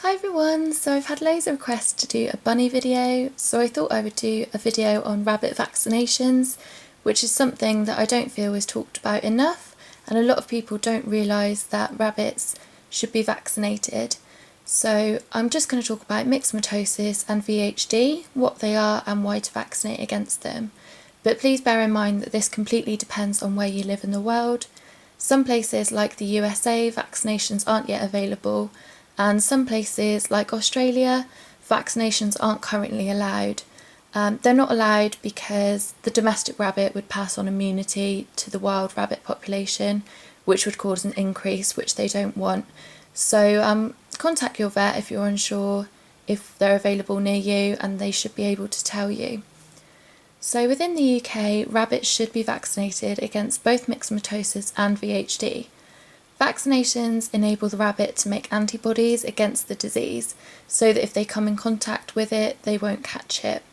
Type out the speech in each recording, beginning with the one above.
Hi everyone, so I've had loads of requests to do a bunny video, so I thought I would do a video on rabbit vaccinations, which is something that I don't feel is talked about enough, and a lot of people don't realise that rabbits should be vaccinated. So I'm just going to talk about myxomatosis and VHD, what they are and why to vaccinate against them. But please bear in mind that this completely depends on where you live in the world. Some places like the USA, vaccinations aren't yet available, and some places like Australia, vaccinations aren't currently allowed. They're not allowed because the domestic rabbit would pass on immunity to the wild rabbit population, which would cause an increase, which they don't want. So contact your vet if you're unsure if they're available near you, and they should be able to tell you. So within the UK, rabbits should be vaccinated against both myxomatosis and VHD. Vaccinations enable the rabbit to make antibodies against the disease, so that if they come in contact with it, they won't catch it.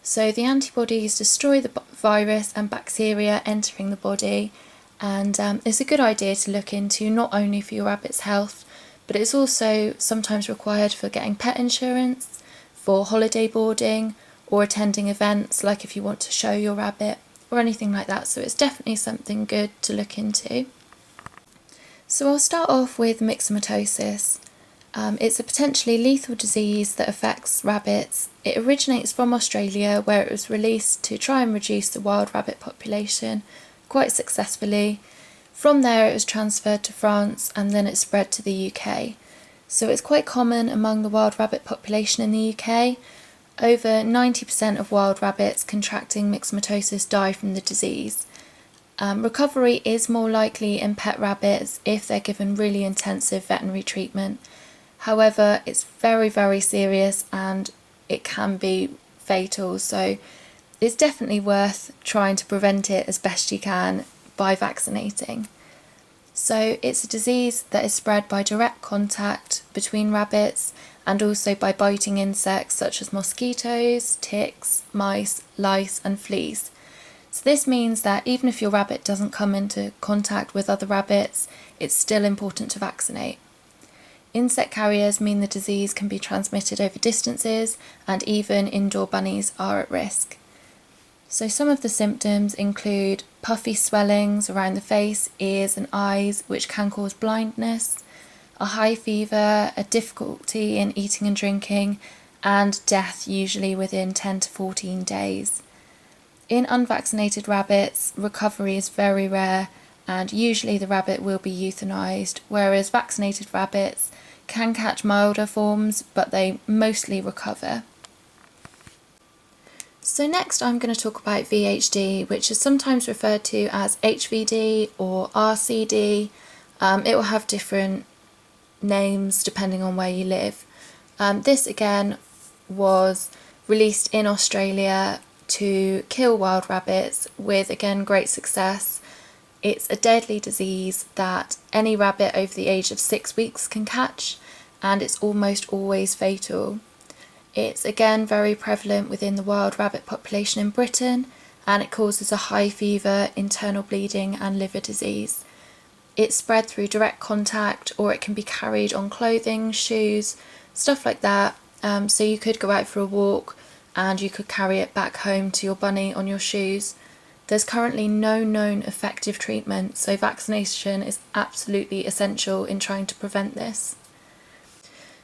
So the antibodies destroy the virus and bacteria entering the body, and it's a good idea to look into not only for your rabbit's health, but it's also sometimes required for getting pet insurance, for holiday boarding, or attending events like if you want to show your rabbit, or anything like that, so it's definitely something good to look into. So I'll start off with myxomatosis. It's a potentially lethal disease that affects rabbits. It originates from Australia, where it was released to try and reduce the wild rabbit population quite successfully. From there it was transferred to France, and then it spread to the UK. So it's quite common among the wild rabbit population in the UK. Over 90% of wild rabbits contracting myxomatosis die from the disease. Recovery is more likely in pet rabbits if they're given really intensive veterinary treatment. However, it's very, very serious and it can be fatal, so it's definitely worth trying to prevent it as best you can by vaccinating. So it's a disease that is spread by direct contact between rabbits and also by biting insects such as mosquitoes, ticks, mice, lice and fleas. So this means that even if your rabbit doesn't come into contact with other rabbits, it's still important to vaccinate. Insect carriers mean the disease can be transmitted over distances, and even indoor bunnies are at risk. So some of the symptoms include puffy swellings around the face, ears and eyes, which can cause blindness, a high fever, a difficulty in eating and drinking, and death usually within 10 to 14 days. In unvaccinated rabbits, recovery is very rare, and usually the rabbit will be euthanized, whereas vaccinated rabbits can catch milder forms, but they mostly recover. So next I'm going to talk about VHD, which is sometimes referred to as HVD or RCD. It will have different names depending on where you live. This again was released in Australia to kill wild rabbits with, again, great success. It's a deadly disease that any rabbit over the age of 6 weeks can catch, and it's almost always fatal. It's again very prevalent within the wild rabbit population in Britain, and it causes a high fever, internal bleeding and liver disease. It's spread through direct contact, or it can be carried on clothing, shoes, stuff like that. So you could go out for a walk and you could carry it back home to your bunny on your shoes. There's currently no known effective treatment, so vaccination is absolutely essential in trying to prevent this.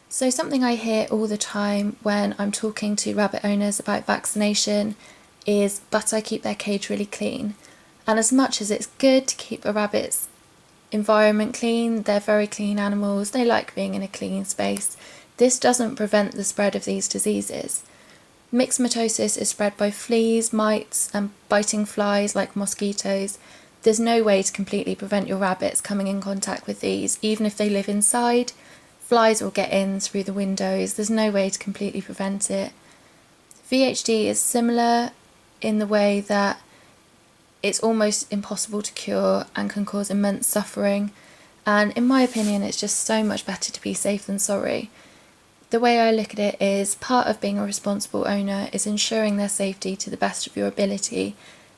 So something I hear all the time when I'm talking to rabbit owners about vaccination is, but I keep their cage really clean. And as much as it's good to keep a rabbit's environment clean, they're very clean animals, they like being in a clean space, this doesn't prevent the spread of these diseases. Myxomatosis is spread by fleas, mites and biting flies like mosquitoes. There's no way to completely prevent your rabbits coming in contact with these, even if they live inside. Flies will get in through the windows, there's no way to completely prevent it. VHD is similar in the way that it's almost impossible to cure and can cause immense suffering, and in my opinion it's just so much better to be safe than sorry. The way I look at it is, part of being a responsible owner is ensuring their safety to the best of your ability,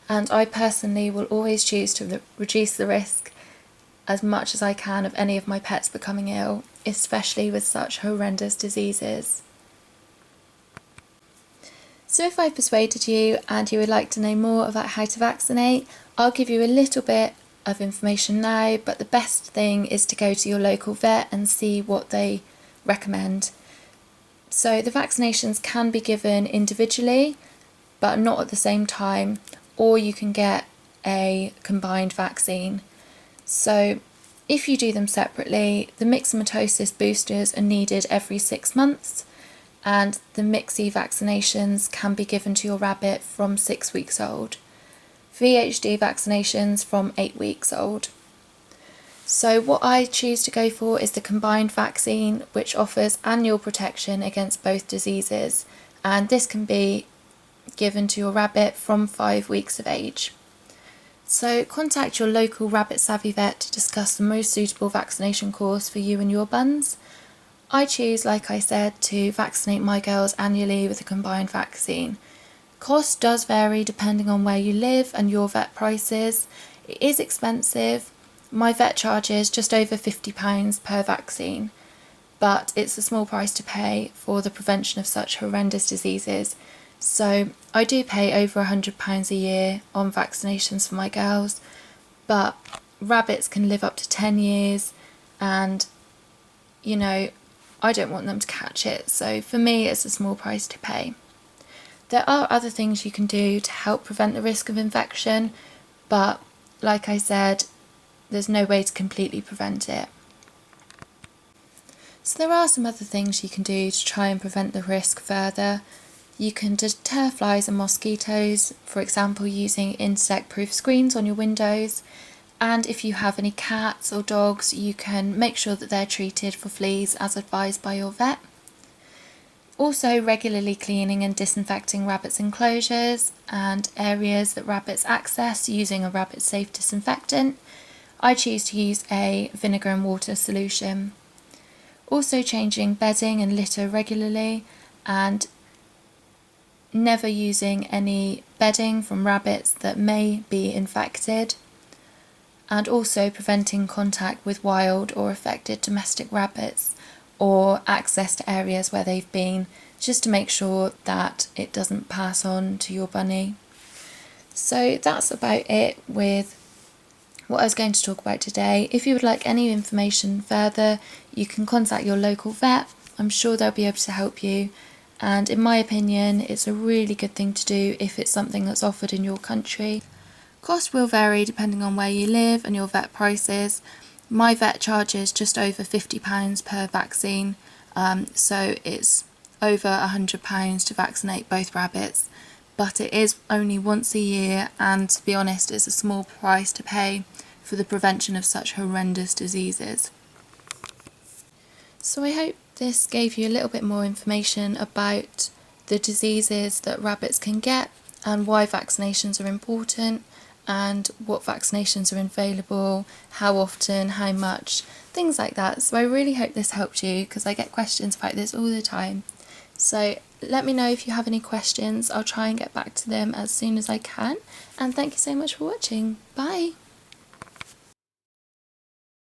and I personally will always choose to reduce the risk as much as I can of any of my pets becoming ill, especially with such horrendous diseases. So if I've persuaded you and you would like to know more about how to vaccinate, I'll give you a little bit of information now, but the best thing is to go to your local vet and see what they recommend. So the vaccinations can be given individually, but not at the same time, or you can get a combined vaccine. So if you do them separately, the Myxomatosis boosters are needed every 6 months, and the Myxi vaccinations can be given to your rabbit from 6 weeks old. VHD vaccinations from 8 weeks old. So what I choose to go for is the combined vaccine, which offers annual protection against both diseases, and this can be given to your rabbit from 5 weeks of age. So contact your local rabbit savvy vet to discuss the most suitable vaccination course for you and your buns. I choose, like I said, to vaccinate my girls annually with a combined vaccine. Cost does vary depending on where you live and your vet prices. It is expensive. My vet charges just over £50 per vaccine, but it's a small price to pay for the prevention of such horrendous diseases. So I do pay over £100 a year on vaccinations for my girls, but rabbits can live up to 10 years and, I don't want them to catch it. So for me, it's a small price to pay. There are other things you can do to help prevent the risk of infection, but like I said, there's no way to completely prevent it. So there are some other things you can do to try and prevent the risk further. You can deter flies and mosquitoes, for example using insect-proof screens on your windows, and if you have any cats or dogs, you can make sure that they're treated for fleas as advised by your vet. Also regularly cleaning and disinfecting rabbits' enclosures and areas that rabbits access using a rabbit safe disinfectant. I choose to use a vinegar and water solution. Also changing bedding and litter regularly, and never using any bedding from rabbits that may be infected, and also preventing contact with wild or affected domestic rabbits or access to areas where they've been, just to make sure that it doesn't pass on to your bunny. So that's about it with what I was going to talk about today. If you would like any information further, you can contact your local vet. I'm sure they'll be able to help you, and in my opinion it's a really good thing to do if it's something that's offered in your country. Cost will vary depending on where you live and your vet prices. My vet charges just over £50 per vaccine, so it's over £100 to vaccinate both rabbits, but it is only once a year, and to be honest it's a small price to pay for the prevention of such horrendous diseases. So I hope this gave you a little bit more information about the diseases that rabbits can get and why vaccinations are important and what vaccinations are available, how often, how much, things like that. So I really hope this helped you, because I get questions about this all the time. So let me know if you have any questions. I'll try and get back to them as soon as I can. And thank you so much for watching. Bye!